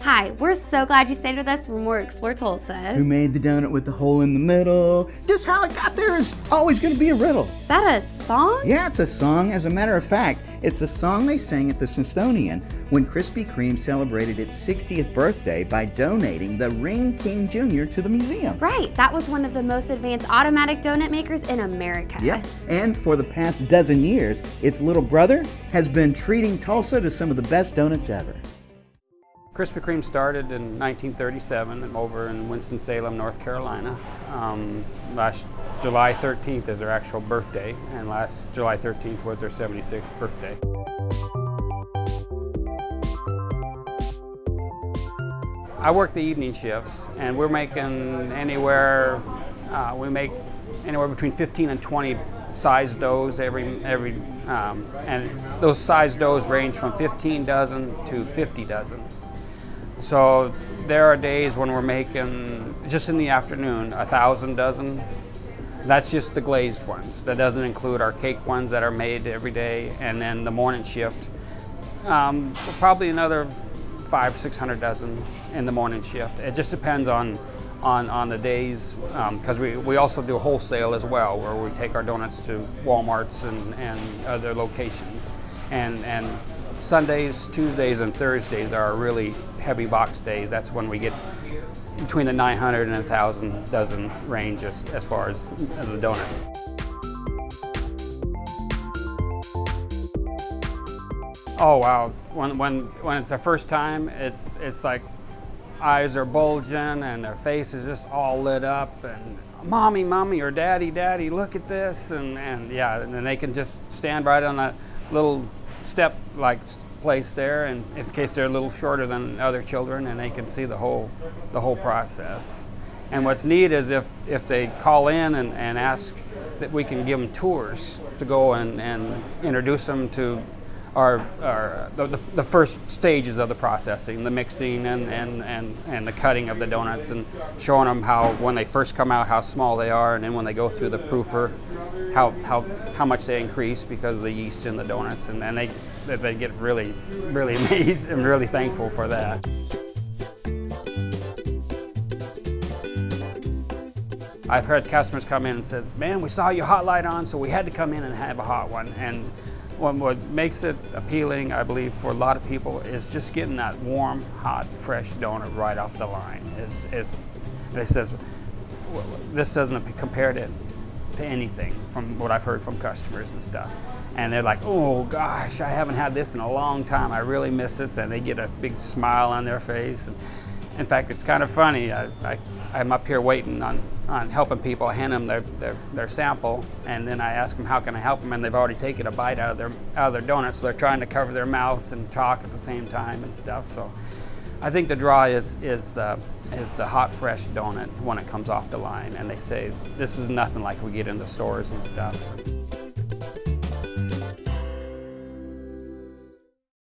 Hi, we're so glad you stayed with us when we're Explore Tulsa. Who made the donut with the hole in the middle? Just how it got there is always going to be a riddle. Is that a song? Yeah, it's a song. As a matter of fact, it's the song they sang at the Smithsonian when Krispy Kreme celebrated its 60th birthday by donating the Ring King Jr. to the museum. Right, that was one of the most advanced automatic donut makers in America. Yeah, and for the past dozen years, its little brother has been treating Tulsa to some of the best donuts ever. Krispy Kreme started in 1937 over in Winston-Salem, North Carolina. Last July 13th is their actual birthday, and last July 13th was their 76th birthday. I work the evening shifts, and we're making anywhere, between 15 and 20 size doughs and those size doughs range from 15 dozen to 50 dozen. So there are days when we're making, just in the afternoon, 1,000 dozen. That's just the glazed ones. That doesn't include our cake ones that are made every day, and then the morning shift, probably another 500-600 dozen in the morning shift. It just depends on the days, because we also do wholesale as well, where we take our donuts to Walmarts and other locations. And Sundays, Tuesdays, and Thursdays are really heavy box days. That's when we get between the 900 and 1,000 dozen range as far as the donuts. Oh wow! When it's their first time, it's like eyes are bulging and their face is just all lit up and mommy, mommy, or daddy, daddy, look at this, and yeah, and then they can just stand right on that little step like place there, and in case they're a little shorter than other children, and they can see the whole process. And what's neat is if they call in and ask that we can give them tours to go and introduce them to the first stages of the processing, the mixing and the cutting of the donuts, and showing them how when they first come out how small they are, and then when they go through the proofer how much they increase because of the yeast in the donuts, and then they get really amazed and really thankful for that. I've heard customers come in and says, man, we saw your hot light on, so we had to come in and have a hot one. And what makes it appealing, I believe, for a lot of people is just getting that warm, hot, fresh donut right off the line. It says, this doesn't compare to anything from what I've heard from customers and stuff. And they're like, oh gosh, I haven't had this in a long time. I really miss this. And they get a big smile on their face. And in fact, it's kind of funny. I'm up here waiting on helping people. I hand them their sample, and then I ask them, how can I help them? And they've already taken a bite out of their donuts, so they're trying to cover their mouth and talk at the same time and stuff. So I think the draw is the hot, fresh donut when it comes off the line, and they say, this is nothing like we get in the stores and stuff.